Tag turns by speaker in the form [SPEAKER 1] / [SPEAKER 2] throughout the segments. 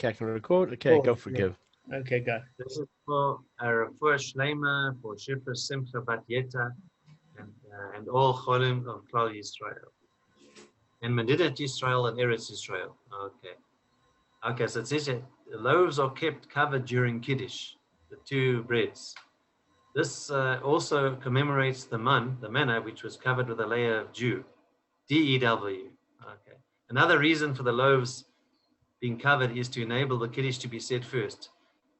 [SPEAKER 1] Okay, I can record. Okay,
[SPEAKER 2] Oh,
[SPEAKER 1] go for
[SPEAKER 2] yeah.
[SPEAKER 1] Give.
[SPEAKER 2] Okay, go.
[SPEAKER 3] This is for Refuah Shleima, for Shifra Simcha Bat Yeta, and all Cholim of Klal Yisrael. And Medinet Yisrael and Eretz Yisrael. Okay. Okay, so it says the loaves are kept covered during Kiddush, the two breads. This also commemorates the manna, which was covered with a layer of dew. D-E-W. Okay. Another reason for the loaves being covered is to enable the Kiddush to be said first,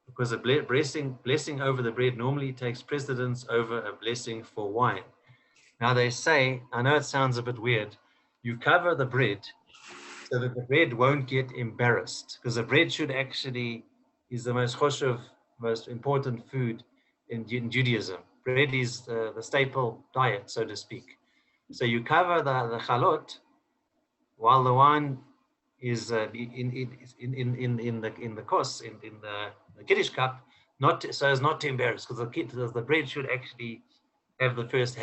[SPEAKER 3] because a blessing over the bread normally takes precedence over a blessing for wine. Now they say, I know it sounds a bit weird, you cover the bread so that the bread won't get embarrassed, because the bread should actually is the most choshev, most important food in Judaism. Bread is the staple diet, so to speak. So you cover the chalot while the wine is in the kos in the kiddush cup, not so as not to embarrass, because the bread should actually have the first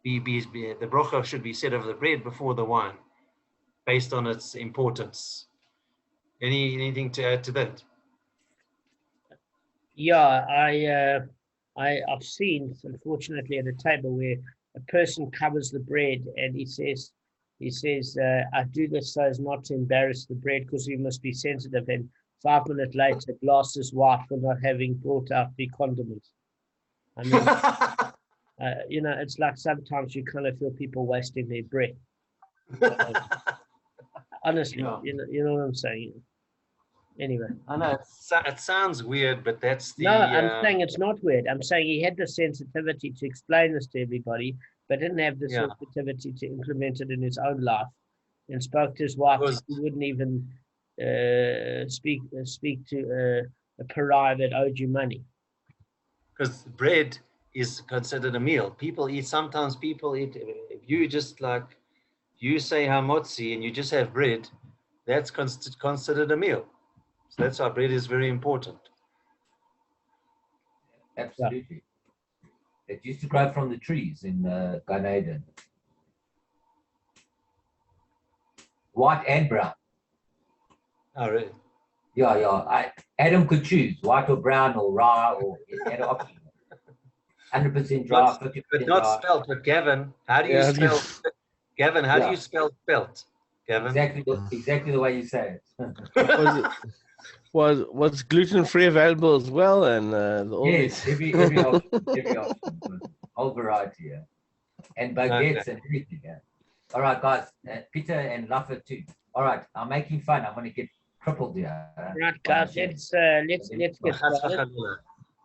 [SPEAKER 3] be the brocha should be said over the bread before the wine, based on its importance. Anything to add to that?
[SPEAKER 2] Yeah, I've seen, unfortunately, at a table where a person covers the bread and he says, I do this so as not to embarrass the bread because we must be sensitive. And 5 minutes later, glass is white for not having brought out the condiments. I mean, it's like sometimes you kind of feel people wasting their breath. Honestly,
[SPEAKER 3] Yeah.
[SPEAKER 2] you know what I'm saying? Anyway.
[SPEAKER 3] I know it sounds weird, but that's the.
[SPEAKER 2] No, I'm saying it's not weird. I'm saying he had the sensitivity to explain this to everybody, but didn't have the sensitivity to implement it in his own life, and spoke to his wife that he wouldn't even speak to a pariah that owed you money.
[SPEAKER 3] Because bread is considered a meal. Sometimes people eat, if you just like, you say hamotzi and you just have bread, that's considered a meal. So that's why bread is very important.
[SPEAKER 4] Absolutely. It used to grow from the trees in Gan Eden. White and brown.
[SPEAKER 3] Oh, really?
[SPEAKER 4] Yeah. Adam could choose white or brown or raw, or he had an option. 100% dry, 50%
[SPEAKER 3] but not
[SPEAKER 4] dry.
[SPEAKER 3] spelt. But Gavin, how do you spell? Gavin, how do you spell spelt? Gavin,
[SPEAKER 4] exactly the way you say it.
[SPEAKER 1] was gluten-free available as well, and
[SPEAKER 4] yes, every option, whole variety, yeah, and baguettes and everything, yeah. All right, guys, Peter and Laffer too. All right, I'm making fun. I'm going to get crippled here.
[SPEAKER 2] Right, guys, let's get started.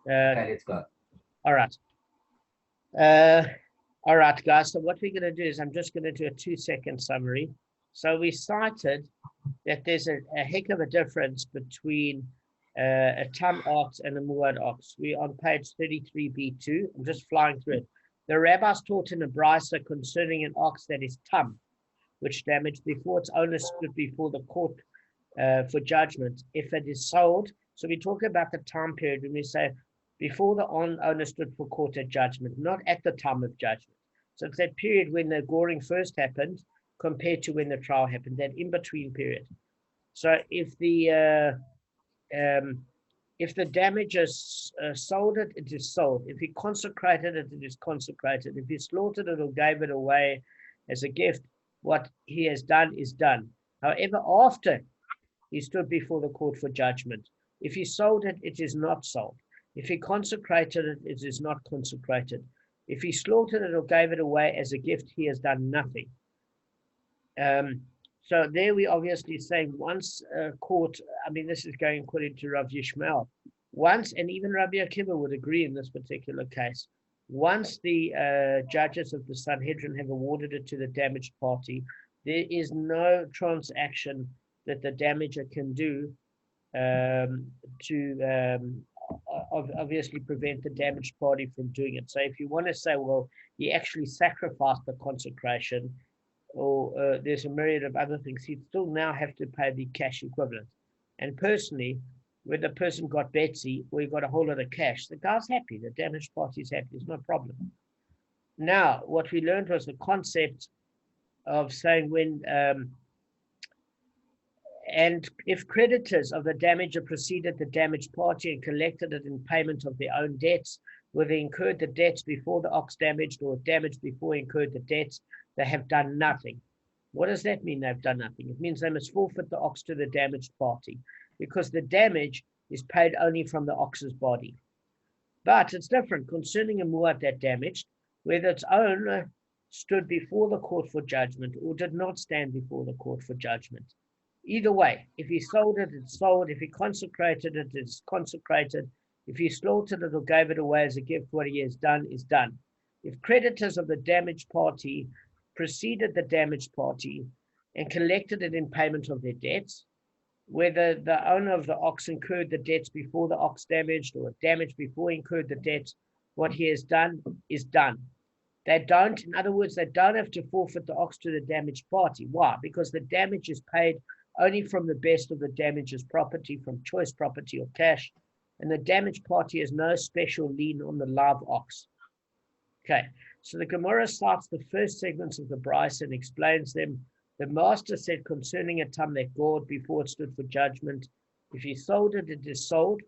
[SPEAKER 4] Okay, let's go.
[SPEAKER 2] All right. All right, guys. So what we're going to do is I'm just going to do a 2-second summary. So we cited that there's a heck of a difference between a tam ox and a muad ox. We're on page 33b2. I'm just flying through it. The rabbis taught in a brisa concerning an ox that is tam, which damaged before its owner stood before the court for judgment. If it is sold, so we talk about the time period when we say before the owner stood for court at judgment, not at the time of judgment. So it's that period when the goring first happened compared to when the trial happened, that in-between period. So if the damage is sold it is sold. If he consecrated it, it is consecrated. If he slaughtered it or gave it away as a gift, what he has done is done. However, after he stood before the court for judgment, if he sold it, it is not sold. If he consecrated it, it is not consecrated. If he slaughtered it or gave it away as a gift, he has done nothing. So there we obviously saying once court, I mean, this is going according to Rav Yishmael, once, and even Rabbi Akiva would agree in this particular case, once the judges of the Sanhedrin have awarded it to the damaged party, there is no transaction that the damager can do to obviously prevent the damaged party from doing it. So if you want to say, well, he actually sacrificed the consecration, or there's a myriad of other things, he'd still now have to pay the cash equivalent. And personally, when the person got Betsy, or he got a whole lot of cash, the guy's happy, the damaged party's happy, there's no problem. Now, what we learned was the concept of saying when And if creditors of the damager preceded the damaged party and collected it in payment of their own debts, whether incurred the debts before the ox damaged or damaged before incurred the debts, they have done nothing. What does that mean, they've done nothing? It means they must forfeit the ox to the damaged party, because the damage is paid only from the ox's body. But it's different concerning a muad that damaged, whether its owner stood before the court for judgment or did not stand before the court for judgment. Either way, if he sold it, it's sold. If he consecrated it, it's consecrated. If he slaughtered it or gave it away as a gift, what he has done is done. If creditors of the damaged party preceded the damaged party and collected it in payment of their debts, whether the owner of the ox incurred the debts before the ox damaged or damaged before he incurred the debts, what he has done is done. They don't, in other words, they don't have to forfeit the ox to the damaged party. Why? Because the damage is paid only from the best of the damager's property, from choice property or cash, and the damaged party has no special lien on the live ox. Okay, so the Gemara cites the first segments of the Bryce and explains them. The master said concerning a tam that gored before it stood for judgment, if he sold it, it is sold.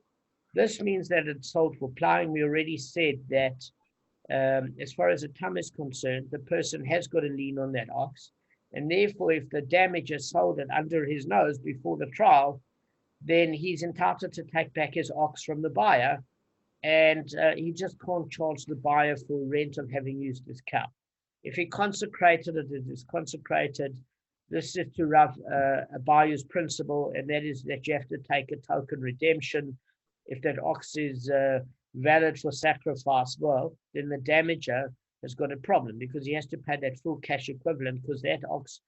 [SPEAKER 2] This means that it's sold for plowing. We already said that as far as a tam is concerned, the person has got a lien on that ox. And therefore, if the damager sold it under his nose before the trial, then he's entitled to take back his ox from the buyer. And he just can't charge the buyer for rent of having used his cow. If he consecrated it, it is consecrated. This is to Rav Abayu's principle, and that is that you have to take a token redemption. If that ox is valid for sacrifice, well, then the damager has got a problem because he has to pay that full cash equivalent because that ox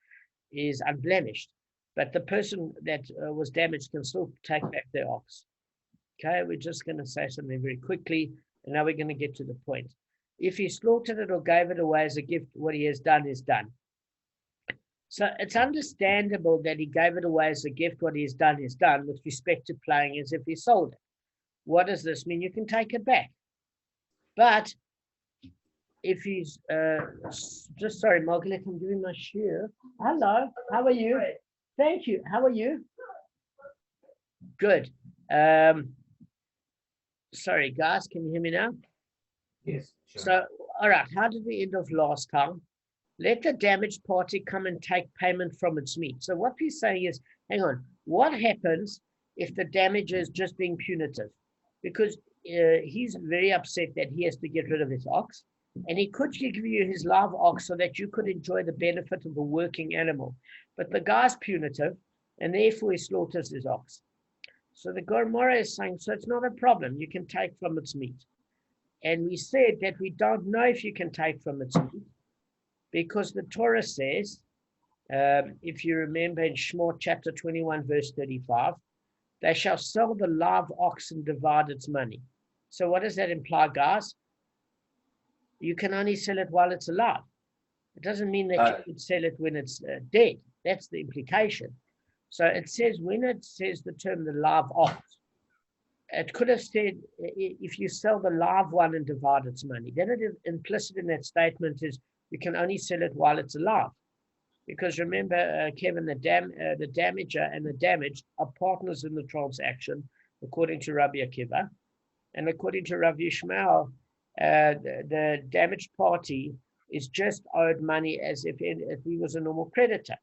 [SPEAKER 2] is unblemished. But the person that was damaged can still take back their ox. Okay, we're just going to say something very quickly, and now we're going to get to the point. If he slaughtered it or gave it away as a gift, what he has done is done. So it's understandable that he gave it away as a gift. What he has done is done with respect to playing as if he sold it. What does this mean? You can take it back. But if he's just sorry, Margaret, I'm doing my share. Hello, how are you? Thank you. How are you? Good. Sorry, guys, can you hear me now?
[SPEAKER 4] Yes, sure.
[SPEAKER 2] So, all right, how did we end off last time? Let the damaged party come and take payment from its meat. So what we're saying is, hang on, what happens if the damager is just being punitive? Because he's very upset that he has to get rid of his ox, and he could give you his live ox so that you could enjoy the benefit of a working animal. But the guy's punitive, and therefore he slaughters his ox. So the Gemara is saying, so it's not a problem. You can take from its meat. And we said that we don't know if you can take from its meat because the Torah says, if you remember in Shemot chapter 21, verse 35, they shall sell the live ox and divide its money. So what does that imply, guys? You can only sell it while it's alive. It doesn't mean that you can sell it when it's dead. That's the implication. So it says, when it says the term the live ox, it could have said, if you sell the live one and divide its money, then it is implicit in that statement is you can only sell it while it's alive. Because remember, Kevin, the damager and the damaged are partners in the transaction, according to Rabbi Akiva. And according to Rabbi Yishmael, the damaged party is just owed money as if he was a normal creditor.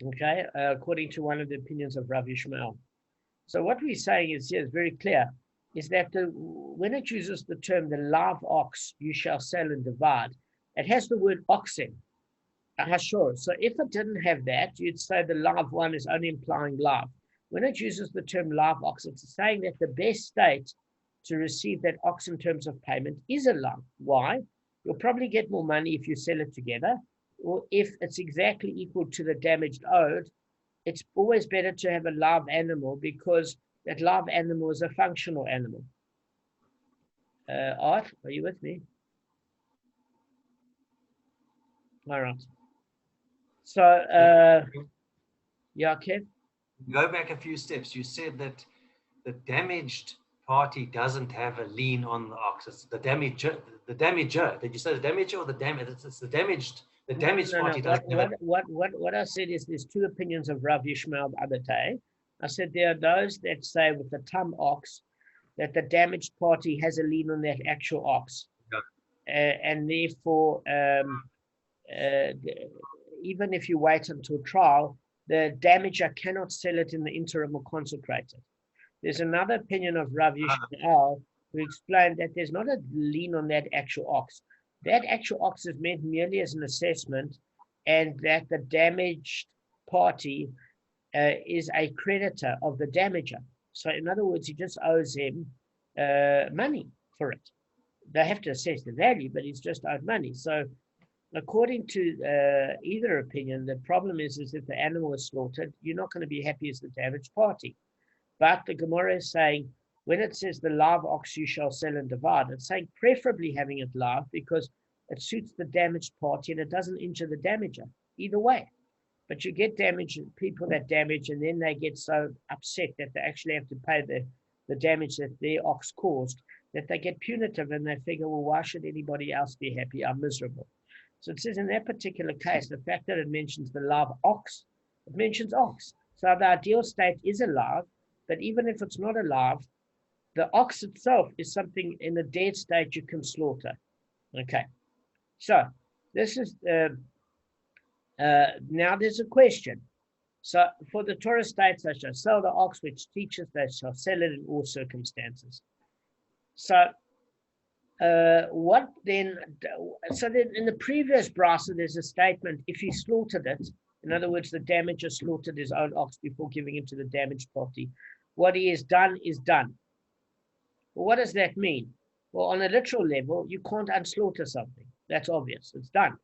[SPEAKER 2] Okay, according to one of the opinions of Rabbi Yishmael. So what we're saying is here is very clear, is that when it uses the term the live ox you shall sell and divide, it has the word oxen. Sure. So if it didn't have that, you'd say the live one is only implying live. When it uses the term live ox, it's saying that the best state to receive that ox in terms of payment is a live. Why? You'll probably get more money if you sell it together, or if it's exactly equal to the damaged owed. It's always better to have a live animal because that live animal is a functional animal. Art, are you with me? All right. So, yeah, Kev?
[SPEAKER 3] Go back a few steps. You said that the damaged party doesn't have a lien on the ox. It's the damager. Did you say the damager or the damage? It's the damaged The damaged
[SPEAKER 2] No.
[SPEAKER 3] party doesn't have it.
[SPEAKER 2] What I said is there's two opinions of Rav Yishmael the other day. I said there are those that say with the tam ox that the damaged party has a lien on that actual ox, and therefore, even if you wait until trial, the damager cannot sell it in the interim or consecrate it. There's another opinion of Rav Yishmael who explained that there's not a lien on that actual ox. That actual ox is meant merely as an assessment, and that the damaged party is a creditor of the damager. So in other words, he just owes him money for it. They have to assess the value, but he's just owed money. So according to either opinion, the problem is if the animal is slaughtered, you're not going to be happy as the damaged party. But the Gemara is saying, when it says the live ox you shall sell and divide, it's saying preferably having it live because it suits the damaged party and it doesn't injure the damager either way. But you get damage, people that damage, and then they get so upset that they actually have to pay the damage that their ox caused, that they get punitive and they figure, well, why should anybody else be happy? I'm miserable. So it says in that particular case, the fact that it mentions the live ox, it mentions ox. So the ideal state is alive, but even if it's not alive, the ox itself is something in a dead state you can slaughter. Okay, so this is, now there's a question. So for the Torah states, they shall sell the ox, which teaches they shall sell it in all circumstances. So what then? So then in the previous brasa, there's a statement, if he slaughtered it, in other words, the damager slaughtered his own ox before giving it to the damaged party. What he has done is done. Well, what does that mean? Well, on a literal level, you can't unslaughter something. That's obvious. It's done.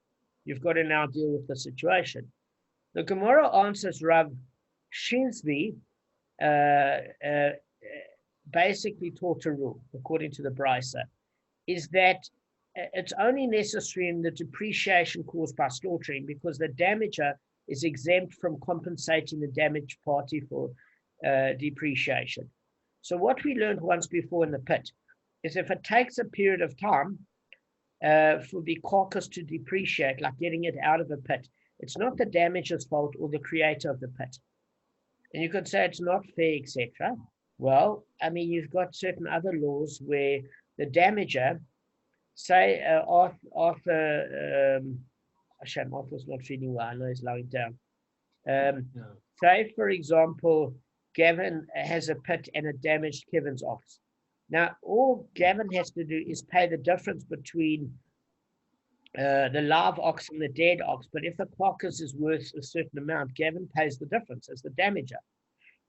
[SPEAKER 2] You've got to now deal with the situation. The Gemara answers Rav Shinsvi basically taught a rule, according to the Brisa, is that it's only necessary in the depreciation caused by slaughtering because the damager is exempt from compensating the damaged party for depreciation. So what we learned once before in the pit is if it takes a period of time for the carcass to depreciate, like getting it out of the pit, it's not the damager's fault or the creator of the pit. And you could say it's not fair, etc. Well, I mean, you've got certain other laws where the damager, say Arthur's not feeling well, I know he's lying down. Say, for example, Gavin has a pit and it damaged Kevin's ox. Now, all Gavin has to do is pay the difference between the live ox and the dead ox. But if the carcass is worth a certain amount, Gavin pays the difference as the damager.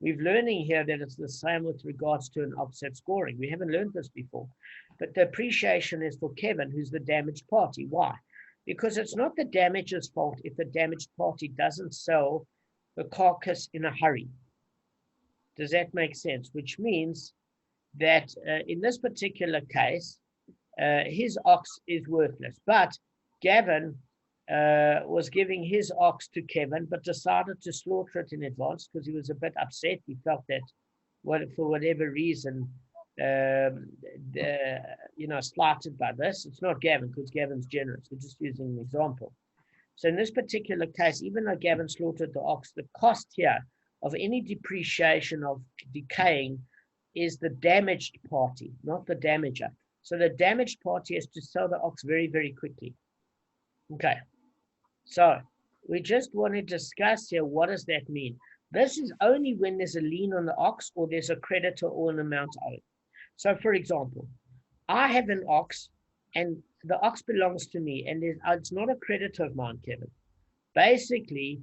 [SPEAKER 2] We're learning here that it's the same with regards to an offset scoring. We haven't learned this before. But the appreciation is for Kevin, who's the damaged party. Why? Because it's not the damager's fault if the damaged party doesn't sell the carcass in a hurry. Does that make sense? Which means that in this particular case, his ox is worthless. But Gavin was giving his ox to Kevin, but decided to slaughter it in advance because he was a bit upset. He felt that, for whatever reason, slighted by this. It's not Gavin because Gavin's generous. We're just using an example. So in this particular case, even though Gavin slaughtered the ox, the cost here of any depreciation of decaying is the damaged party, not the damager. So the damaged party has to sell the ox very, very quickly. Okay. So we just want to discuss here, what does that mean? This is only when there's a lien on the ox or there's a creditor or an amount owed. So for example, I have an ox and the ox belongs to me and it's not a creditor of mine, Kevin. Basically,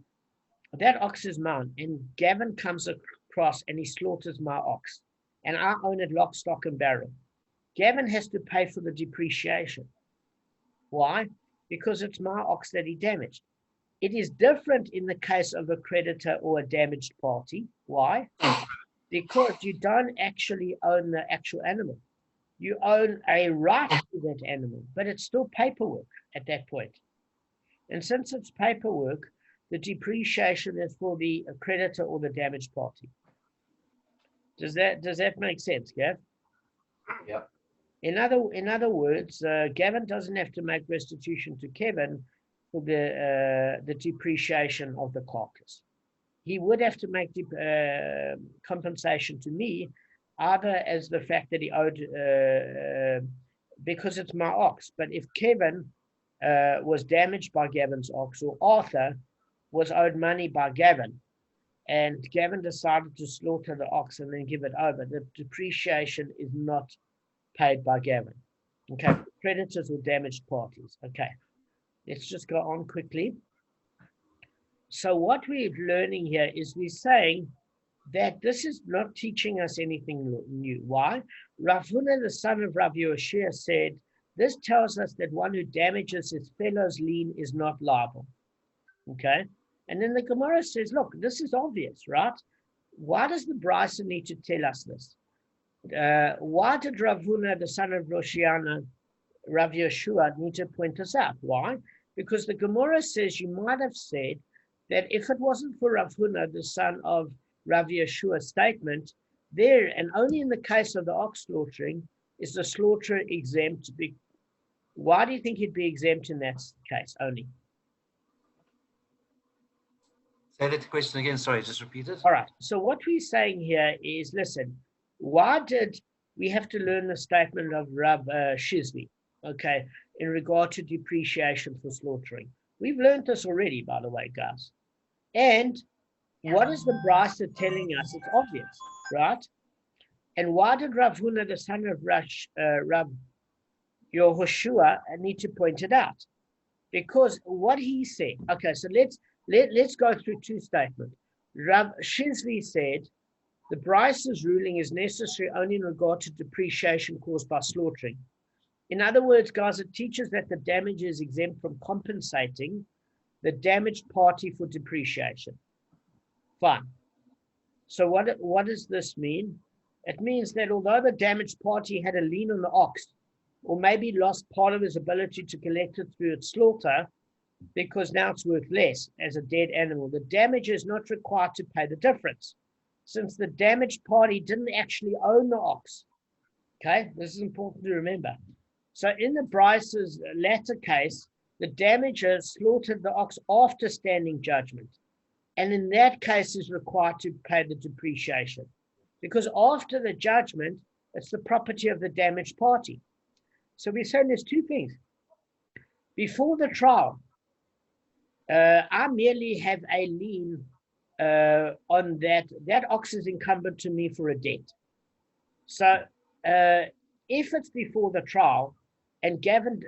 [SPEAKER 2] that ox is mine and Gavin comes across and he slaughters my ox and I own it lock, stock and barrel. Gavin has to pay for the depreciation. Why? Because it's my ox that he damaged. It is different in the case of a creditor or a damaged party. Why? Because you don't actually own the actual animal. You own a right to that animal, but it's still paperwork at that point. And since it's paperwork, the depreciation is for the creditor or the damaged party. Does that make sense, Gav?
[SPEAKER 4] Yep.
[SPEAKER 2] In other words, Gavin doesn't have to make restitution to Kevin for the depreciation of the carcass. He would have to make compensation to me, either as the fact that he owed, because it's my ox. But if Kevin was damaged by Gavin's ox, or Arthur was owed money by Gavin, and Gavin decided to slaughter the ox and then give it over, the depreciation is not paid by Gavin. Okay, creditors or damaged parties. Okay, let's just go on quickly. So what we're learning here is we're saying that this is not teaching us anything new. Why? Rav Huna, the son of Rav Yoshia, said, this tells us that one who damages his fellow's lien is not liable. Okay? And then the Gemara says, look, this is obvious, right? Why does the Brisa need to tell us this? Why did Rav Huna, the son of Roshiana, Rav Yeshua, need to point this out? Why? Because the Gemara says you might have said that if it wasn't for Rav Huna, the son of Rav Yeshua's statement, there, and only in the case of the ox slaughtering, is the slaughterer exempt. Why do you think he'd be exempt in that case only?
[SPEAKER 3] Say that question again. Sorry, just repeat it.
[SPEAKER 2] All right. So what we're saying here is, listen, why did we have to learn the statement of Rav Shizvi, okay, in regard to depreciation for slaughtering? We've learned this already, by the way, guys. And what is the Brisa telling us? It's obvious, right? And why did Rav Huna, the son of Rav Yehoshua, need to point it out? Because what he said, okay, so let's go through two statements. Rav Shizvi said, the Brisa's ruling is necessary only in regard to depreciation caused by slaughtering. In other words, guys, it teaches that the damage is exempt from compensating the damaged party for depreciation. Fine. So what does this mean? It means that although the damaged party had a lien on the ox, or maybe lost part of his ability to collect it through its slaughter, because now it's worth less as a dead animal, the damager is not required to pay the difference, since the damaged party didn't actually own the ox. Okay, this is important to remember. So in the Brisa's latter case, the damager slaughtered the ox after standing judgment, and in that case is required to pay the depreciation, because after the judgment, it's the property of the damaged party. So we're saying there's two things. Before the trial, I merely have a lien on that ox is incumbent to me for a debt. So if it's before the trial and Gavin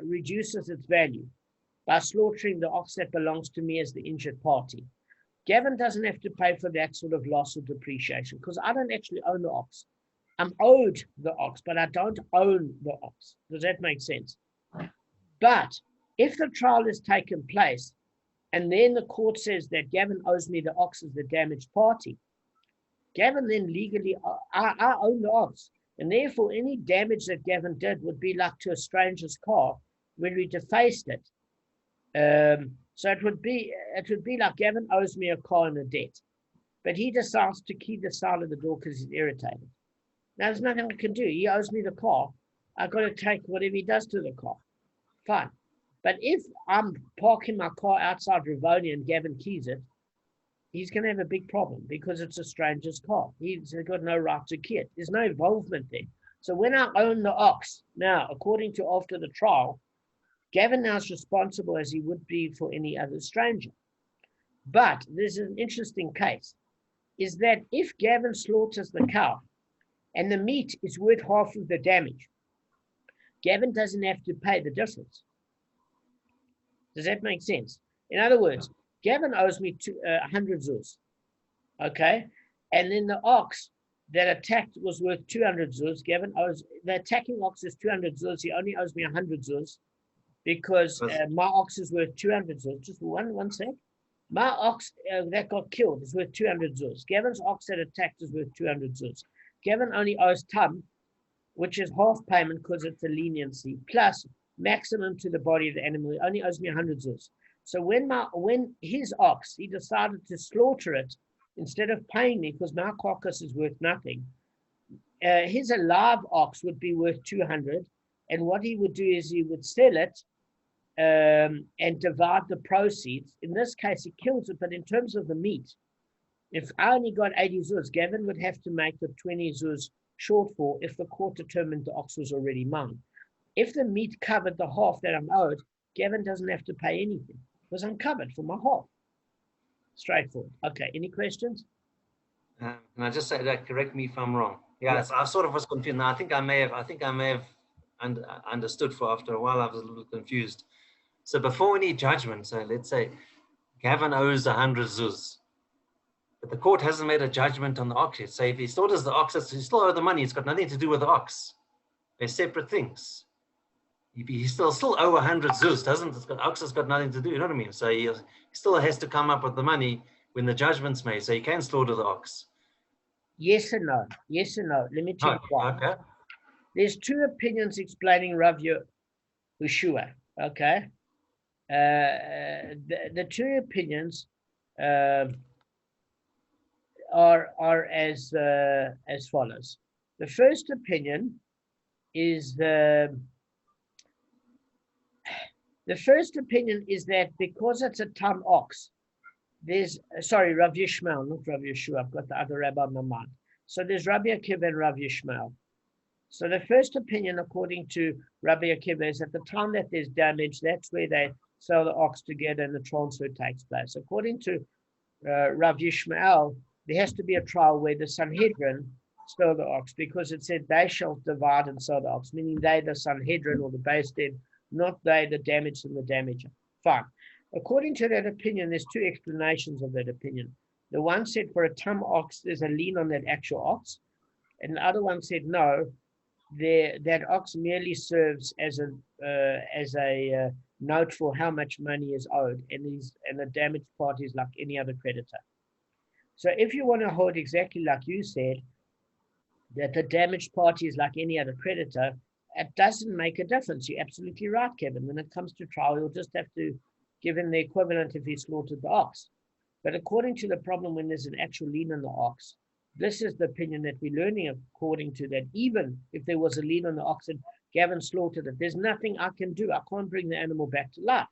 [SPEAKER 2] reduces its value by slaughtering the ox that belongs to me as the injured party, Gavin doesn't have to pay for that sort of loss or depreciation because I don't actually own the ox. I'm owed the ox, but I don't own the ox. Does that make sense? But if the trial has taken place and then the court says that Gavin owes me the ox as the damaged party, Gavin then legally, I own the ox. And therefore, any damage that Gavin did would be like to a stranger's car when we defaced it. So it would be like Gavin owes me a car and a debt, but he decides to key the side of the door because he's irritated. Now, there's nothing I can do. He owes me the car. I've got to take whatever he does to the car. Fine. But if I'm parking my car outside Ravonia and Gavin keys it, he's going to have a big problem because it's a stranger's car. He's got no right to key it. There's no involvement there. So when I own the ox, now, according to after the trial, Gavin now is responsible as he would be for any other stranger. But there's an interesting case, is that if Gavin slaughters the cow and the meat is worth half of the damage, Gavin doesn't have to pay the difference. Does that make sense? In other words, Gavin owes me 100 zuz, okay? And then the ox that attacked was worth 200 zuz. Gavin owes, the attacking ox is 200 zuz. He only owes me 100 zuz because my ox is worth 200 zuz. Just one sec. My ox that got killed is worth 200 zuz. Gavin's ox that attacked is worth 200 zuz. Gavin only owes tam, which is half payment because it's a leniency, plus maximum to the body of the animal. He only owes me 100 zuz. So when his ox, he decided to slaughter it instead of paying me because my carcass is worth nothing, his alive ox would be worth 200. And what he would do is he would sell it and divide the proceeds. In this case, he kills it, but in terms of the meat, if I only got 80 zuz, Gavin would have to make the 20 zuz shortfall if the court determined the ox was already mine. If the meat covered the half that I'm owed, Gavin doesn't have to pay anything because I'm covered for my half. Straightforward. Okay, any questions?
[SPEAKER 3] And I just say that, correct me if I'm wrong. Yeah, I sort of was confused. Now, I think I may have understood for after a while. I was a little confused. So before any judgment, so let's say Gavin owes 100 zuz, but the court hasn't made a judgment on the ox yet. So if he slaughters the ox, he still owes the money. It's got nothing to do with the ox. They're separate things. He still owe 100 zuz, doesn't it? Ox has got nothing to do. You know what I mean? So he still has to come up with the money when the judgment's made. So he can slaughter the ox.
[SPEAKER 2] Yes and no. Yes and no. Let me tell you why.
[SPEAKER 3] Okay.
[SPEAKER 2] There's two opinions explaining Rav Yeshua. Okay. The two opinions are as follows. The first opinion is that because it's a tam ox, Rav Yishmael, not Rav Yeshua. I've got the other rabbi in my mind. So there's Rabbi Akiva and Rav Yishmael. So the first opinion, according to Rabbi Akiva, is at the time that there's damage, that's where they sell the ox together and the transfer takes place. According to Rav Yishmael, there has to be a trial where the Sanhedrin sell the ox, because it said they shall divide and sell the ox, meaning they, the Sanhedrin or the base dead, not they, the damaged and the damager. Fine. According to that opinion, there's two explanations of that opinion. The one said for a tam ox, there's a lien on that actual ox. And the other one said, no, that ox merely serves as a note for how much money is owed, and the damaged party is like any other creditor. So if you want to hold exactly like you said, that the damaged party is like any other creditor, it doesn't make a difference. You're absolutely right, Kevin. When it comes to trial, you'll just have to give him the equivalent if he slaughtered the ox. But according to the problem, when there's an actual lien on the ox, this is the opinion that we're learning according to, that even if there was a lien on the ox and Gavin slaughtered it, there's nothing I can do. I can't bring the animal back to life.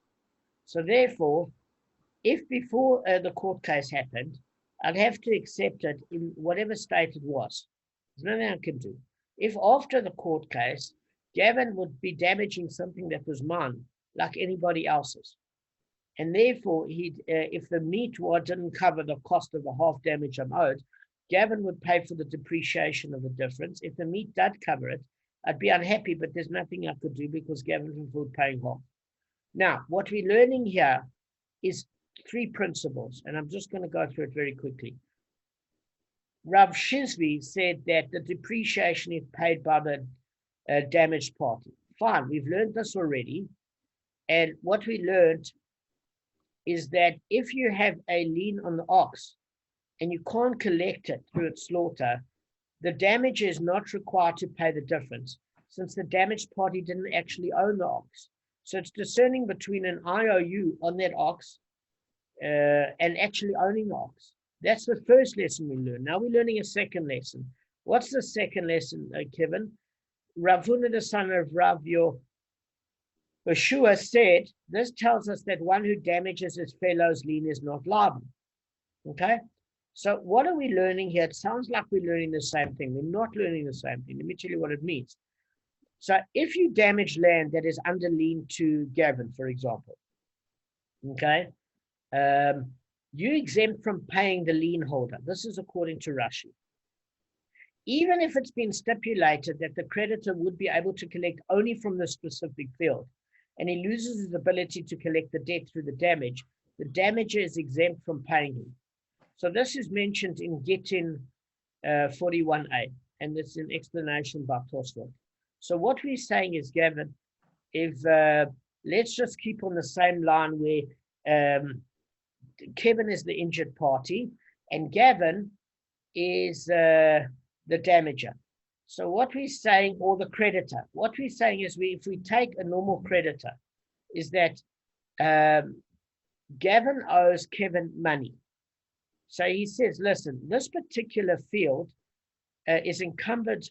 [SPEAKER 2] So therefore, if before the court case happened, I'd have to accept it in whatever state it was. There's nothing I can do. If after the court case, Gavin would be damaging something that was mine, like anybody else's, and therefore, if the meat didn't cover the cost of the half damage I'm owed, Gavin would pay for the depreciation of the difference. If the meat did cover it, I'd be unhappy, but there's nothing I could do because Gavin would pay half. Now, what we're learning here is three principles, and I'm just going to go through it very quickly. Rav Shizvi said that the depreciation is paid by the damaged party. Fine, we've learned this already. And what we learned is that if you have a lien on the ox and you can't collect it through its slaughter, the damager is not required to pay the difference, since the damaged party didn't actually own the ox. So it's discerning between an IOU on that ox and actually owning the ox. That's the first lesson we learned. Now we're learning a second lesson. What's the second lesson, Kevin? Rav Huna, the son of Rav Yeshua, said, this tells us that one who damages his fellow's lien is not liable. Okay? So what are we learning here? It sounds like we're learning the same thing. We're not learning the same thing. Let me tell you what it means. So if you damage land that is under lien to Gavin, for example, okay, you exempt from paying the lien holder. This is according to Rashi. Even if it's been stipulated that the creditor would be able to collect only from the specific field, and he loses his ability to collect the debt through the damager is exempt from paying him. So this is mentioned in Gittin 41a, and it's an explanation by Tosfot. So what we're saying is, Gavin, if let's just keep on the same line where Kevin is the injured party and Gavin is the damager. So what we're saying, or the creditor, what we're saying is, if we take a normal creditor, is that Gavin owes Kevin money. So he says, listen, this particular field is encumbered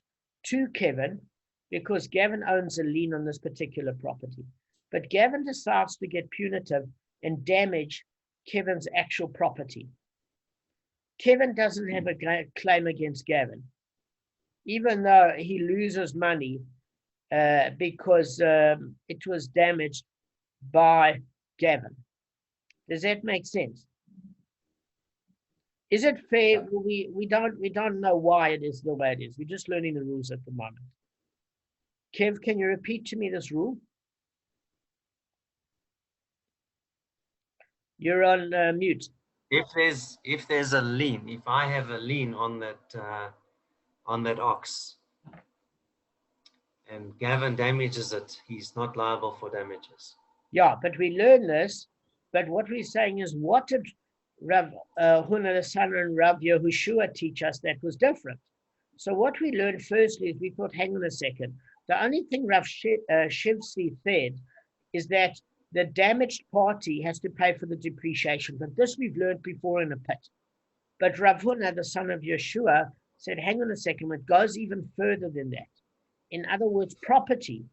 [SPEAKER 2] to Kevin because Gavin owns a lien on this particular property. But Gavin decides to get punitive and damage Kevin's actual property. Kevin doesn't have a claim against Gavin, even though he loses money because it was damaged by Gavin. Does that make sense? Is it fair? Well, we don't know why it is the way it is. We're just learning the rules at the moment. Kev, can you repeat to me this rule? You're on mute.
[SPEAKER 3] If there's a lien, if I have a lien on that ox, and Gavin damages it, he's not liable for damages.
[SPEAKER 2] Yeah, but we learn this. But what we're saying is, what did Rav Huna the son and Rav Yehoshua teach us that was different? So what we learned firstly is we thought, hang on a second. The only thing Rav Shivsi said is that the damaged party has to pay for the depreciation. But this we've learned before in a pit. But Rav Huna, the son of Yeshua, said, hang on a second, it goes even further than that. In other words, property,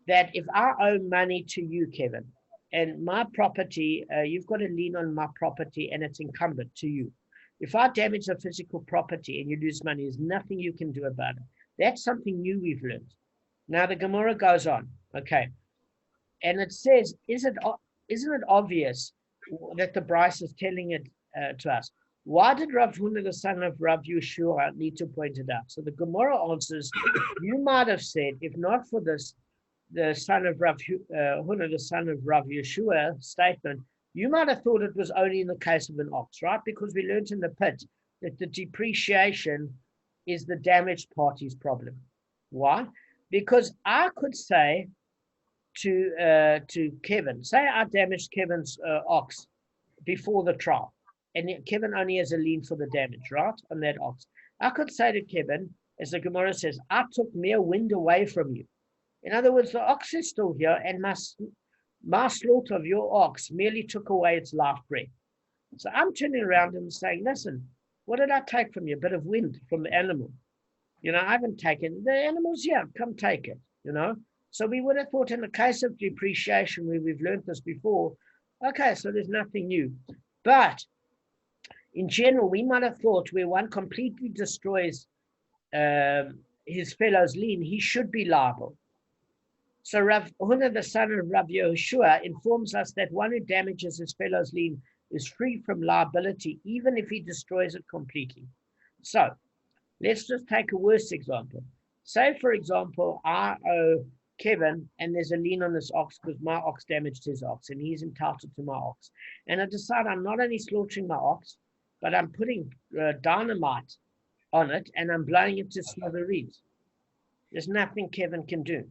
[SPEAKER 2] that if I owe money to you, Kevin, and my property, you've got a lien on my property and it's incumbent to you. If I damage the physical property and you lose money, there's nothing you can do about it. That's something new we've learned. Now the Gemara goes on, okay. And it says, isn't it obvious that the Bryce is telling it to us? Why did Rav Huna, the son of Rav Yeshua, need to point it out? So the Gemara answers, you might have said, if not for this, the son of Rav Huna, the son of Rav Yeshua statement, you might have thought it was only in the case of an ox, right? Because we learned in the pit that the depreciation is the damaged party's problem. Why? Because I could say to Kevin, say I damaged Kevin's ox before the trial, and Kevin only has a lien for the damage, right, on that ox. I could say to Kevin, as the Gemara says, I took mere wind away from you. In other words, the ox is still here, and my slaughter of your ox merely took away its life breath. So I'm turning around and saying, listen, what did I take from you? A bit of wind from the animal. You know, I haven't taken the animal's here, come take it, you know. So we would have thought in the case of depreciation, where we've learned this before, okay, so there's nothing new. But in general, we might have thought where one completely destroys his fellow's lien, he should be liable. So Rav Huna, the son of Rav Yehoshua, informs us that one who damages his fellow's lien is free from liability, even if he destroys it completely. So let's just take a worse example. Say, for example, I owe Kevin, and there's a lien on this ox because my ox damaged his ox, and he's entitled to my ox. And I decide I'm not only slaughtering my ox, but I'm putting dynamite on it, and I'm blowing it to smithereens. There's nothing Kevin can do.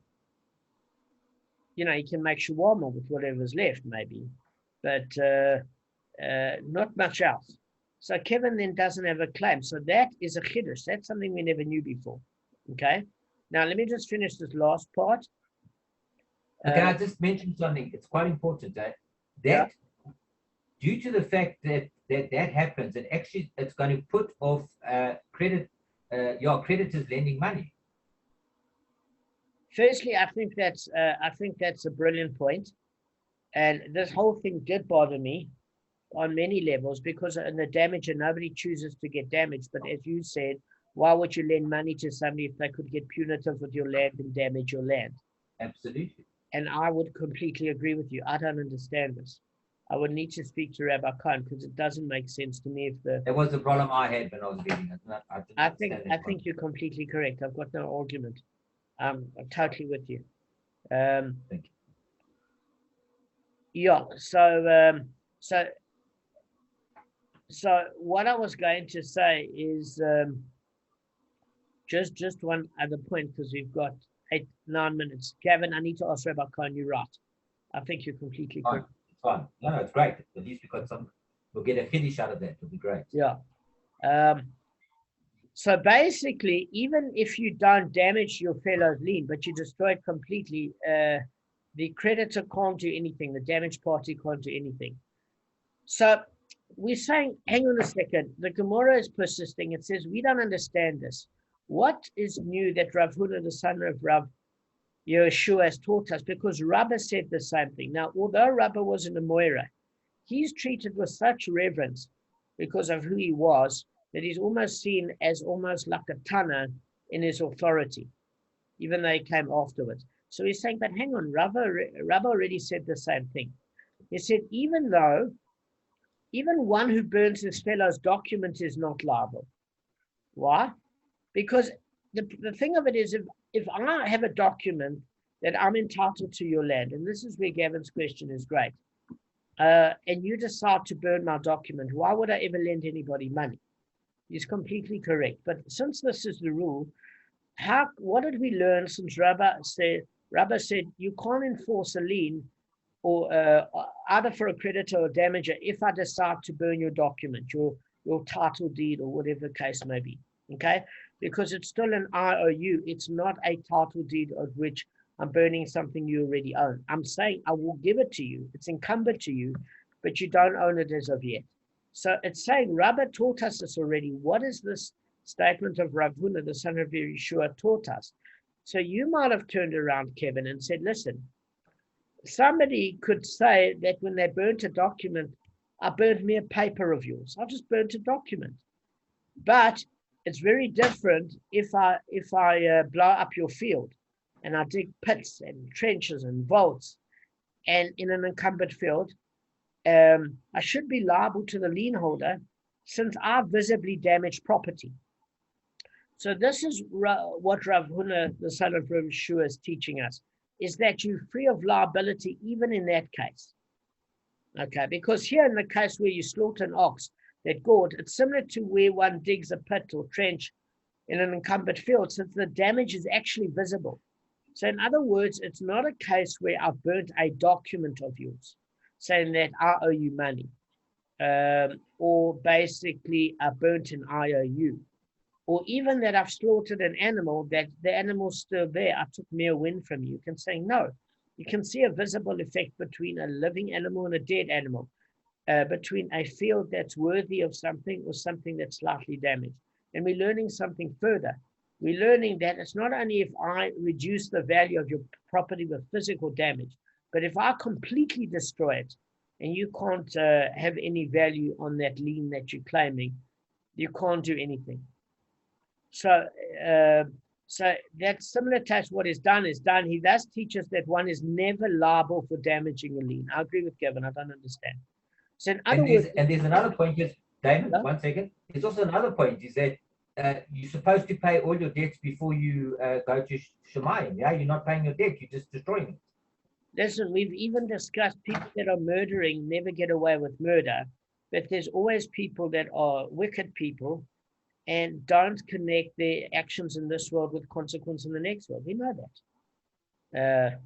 [SPEAKER 2] You know, he can make shawarma with whatever's left, maybe, but not much else. So Kevin then doesn't have a claim. So that is a chiddush. That's something we never knew before. Okay. Now let me just finish this last part.
[SPEAKER 4] Can I just mention something? It's quite important that due to the fact that happens, and actually it's going to put off your creditors lending money.
[SPEAKER 2] Firstly, I think that's a brilliant point, and this whole thing did bother me on many levels because in the damager, nobody chooses to get damaged. But as you said, why would you lend money to somebody if they could get punitive with your land and damage your land?
[SPEAKER 4] Absolutely.
[SPEAKER 2] And I would completely agree with you. I don't understand this. I would need to speak to Rabbi Cohen because it doesn't make sense to me.
[SPEAKER 4] That was the problem I had when I was reading it.
[SPEAKER 2] I think you're completely correct. I've got no argument. I'm totally with you.
[SPEAKER 4] Thank you.
[SPEAKER 2] Yeah. So what I was going to say is just one other point because we've got 8-9 minutes. Kevin, I need to ask Rabbi Cohen, you're right. I think you're completely correct.
[SPEAKER 4] It's fine. No, it's great. At least we got some. We'll get a finish out of that. It'll be great.
[SPEAKER 2] Yeah. So basically, even if you don't damage your fellow's lien, but you destroy it completely, the creditor can't do anything. The damaged party can't do anything. So we're saying, hang on a second. The Gemara is persisting. It says, we don't understand this. What is new that Rav Huna, the son of Rav Yeshua has taught us, because Rabba said the same thing. Now, although Rabba wasn't a Moira, he's treated with such reverence because of who he was that he's almost seen as almost like a Tana in his authority, even though he came afterwards. So he's saying, but hang on, Rabba already said the same thing. He said, even one who burns his fellow's document is not liable. Why? Because the thing of it is, if I have a document that I'm entitled to your land, and this is where Gavin's question is great, and you decide to burn my document, why would I ever lend anybody money? He's completely correct. But since this is the rule, what did we learn since Rabba said you can't enforce a lien or either for a creditor or damager if I decide to burn your document, your title deed or whatever the case may be, okay? Because it's still an IOU. It's not a title deed of which I'm burning something you already own. I'm saying I will give it to you. It's incumbent to you, but you don't own it as of yet. So it's saying Rabba taught us this already. What is this statement of Rav Huna, the son of Yeshua, taught us? So you might have turned around, Kevin, and said, listen, somebody could say that when they burnt a document, I burnt mere paper of yours. I just burnt a document. But it's very different if I blow up your field and I dig pits and trenches and vaults, and in an encumbered field, I should be liable to the lien holder since I visibly damaged property. So this is what Rav Huna, the son of Rav Yeshua, is teaching us, is that you're free of liability even in that case. Okay, because here in the case where you slaughter an ox that gored, it's similar to where one digs a pit or trench in an encumbered field, since the damage is actually visible. So in other words, it's not a case where I burnt a document of yours saying that I owe you money, or basically I burnt an IOU, or even that I've slaughtered an animal that the animal's still there. I took mere wind from you. You can say no. You can see a visible effect between a living animal and a dead animal, between a field that's worthy of something or something that's slightly damaged. And we're learning something further. We're learning that it's not only if I reduce the value of your property with physical damage, but if I completely destroy it and you can't have any value on that lien that you're claiming, you can't do anything. So that's similar to what is done. He thus teaches that one is never liable for damaging a lien. I agree with Gavin. I don't understand. So in other words,
[SPEAKER 4] there's another point, just Damon, 1 second. There's also another point, is that you're supposed to pay all your debts before you go to Shemayim. Yeah, you're not paying your debt, you're just destroying it.
[SPEAKER 2] Listen, we've even discussed people that are murdering never get away with murder, but there's always people that are wicked people and don't connect their actions in this world with consequence in the next world. We know that.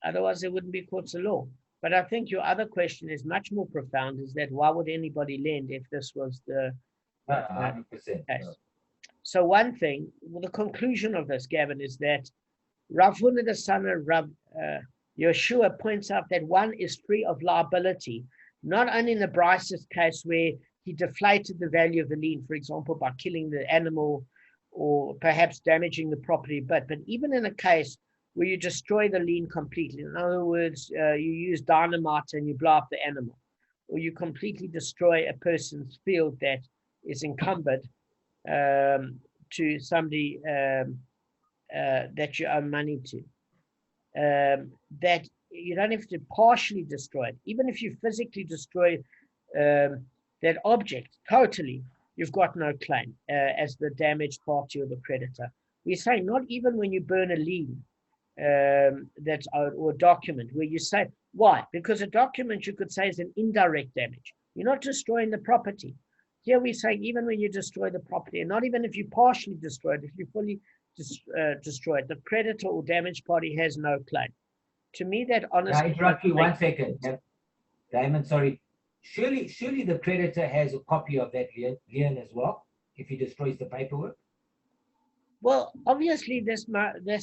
[SPEAKER 2] Otherwise, they wouldn't be courts of law. But I think your other question is much more profound, is that why would anybody lend if this was the
[SPEAKER 4] 100%.
[SPEAKER 2] case? So one thing, the conclusion of this, Gavin, is that Rav Huna, the son of Rav Yeshua, points out that one is free of liability, not only in the Bryce's case where he deflated the value of the lien, for example, by killing the animal or perhaps damaging the property, but even in a case where you destroy the lien completely. In other words, you use dynamite and you blow up the animal, or you completely destroy a person's field that is encumbered to somebody that you owe money to. That you don't have to partially destroy it. Even if you physically destroy that object totally, you've got no claim as the damaged party or the creditor. We're saying not even when you burn a lien that's owed, or a document where you say, why? Because a document you could say is an indirect damage. You're not destroying the property. Here we're saying even when you destroy the property, and not even if you partially destroy it, if you fully destroy it, the creditor or damaged party has no claim. To me, that honestly...
[SPEAKER 4] Can I interrupt you 1 second? Damon, sorry. Surely the creditor has a copy of that lien as well, if he destroys the paperwork?
[SPEAKER 2] Well, obviously, this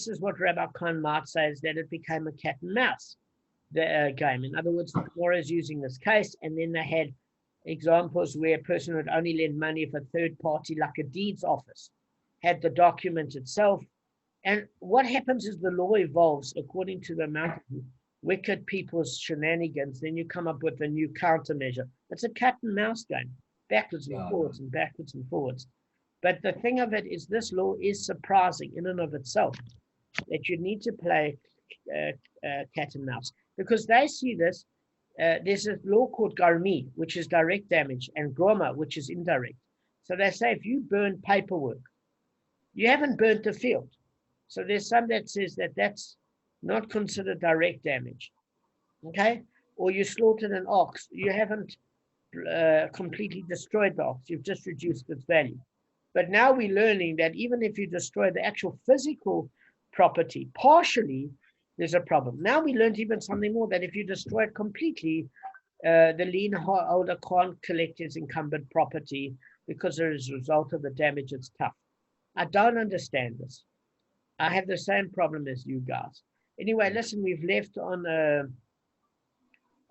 [SPEAKER 2] is what Rabbi Khan might say, is that it became a cat and mouse game. In other words, the Gemara is using this case, and then they had examples where a person would only lend money if a third party, like a deeds office, had the document itself, And what happens is the law evolves according to the amount of wicked people's shenanigans. Then you come up with a new countermeasure. It's a cat and mouse game, backwards and forwards and backwards and forwards. But the thing of it is, this law is surprising in and of itself, that you need to play cat and mouse, because they see this. There's a law called garmi, which is direct damage, and goma, which is indirect. So they say if you burn paperwork, you haven't burnt the field. So there's some that says that that's not considered direct damage, okay? Or you slaughtered an ox, you haven't completely destroyed the ox, you've just reduced its value. But now we're learning that even if you destroy the actual physical property partially, there's a problem. Now we learned even something more, that if you destroy it completely, the lien holder can't collect his incumbent property because as a result of the damage, it's tough. I don't understand this. I have the same problem as you guys. Anyway, listen, we've left on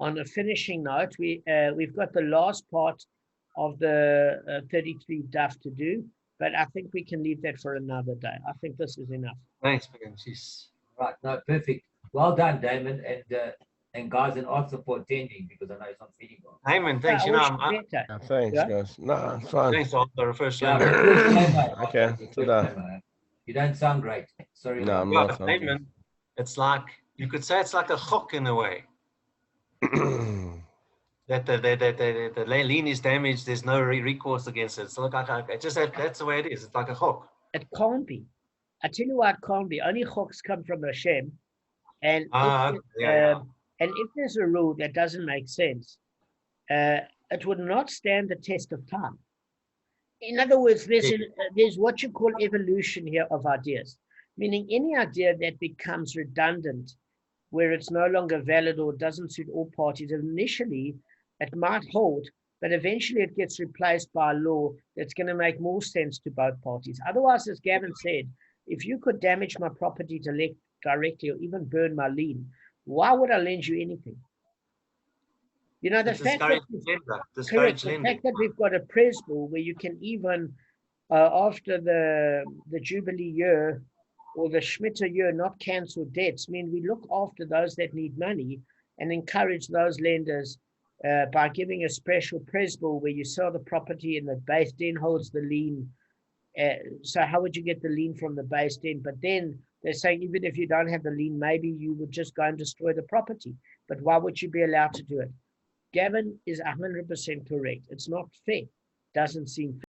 [SPEAKER 2] a finishing note. We've got the last part of the 33 daf to do, but I think we can leave that for another day. I think this is enough.
[SPEAKER 3] Thanks, Megan. Jeez.
[SPEAKER 4] Right, no, perfect. Well done, Damon, and guys, and also for attending, because I know it's not feeling well.
[SPEAKER 3] Damon, thanks.
[SPEAKER 2] Yeah,
[SPEAKER 1] Thanks,
[SPEAKER 2] Yeah?
[SPEAKER 1] guys. No, it's fine.
[SPEAKER 3] Thanks after the first
[SPEAKER 4] Yeah,
[SPEAKER 3] show.
[SPEAKER 4] but first timer,
[SPEAKER 1] Okay,
[SPEAKER 4] first
[SPEAKER 1] ta-da.
[SPEAKER 4] timer. You don't sound great. Sorry.
[SPEAKER 1] No,
[SPEAKER 4] about
[SPEAKER 1] I'm
[SPEAKER 3] Yeah,
[SPEAKER 1] not.
[SPEAKER 3] Damon, it's like, you could say it's like a chok in a way. That the lien is damaged, there's no recourse against it. So that's the way it is. It's like a chok.
[SPEAKER 2] It can't be. I tell you why it can't be. Only choks come from Hashem. And if there's a rule that doesn't make sense, it would not stand the test of time. In other words, there's what you call evolution here of ideas, meaning any idea that becomes redundant, where it's no longer valid or doesn't suit all parties. Initially, it might hold, but eventually it gets replaced by a law that's going to make more sense to both parties. Otherwise, as Gavin said, if you could damage my property directly or even burn my lien, why would I lend you anything? You know, the fact that we've got a principle where you can even, after the Jubilee year or the Shemitah year, not cancel debts, mean we look after those that need money and encourage those lenders by giving a special principle where you sell the property and the base den holds the lien. So how would you get the lien from the base den? But then they're saying even if you don't have the lien, maybe you would just go and destroy the property. But why would you be allowed to do it? Gavin is 100% correct. It's not fair. Doesn't seem fair.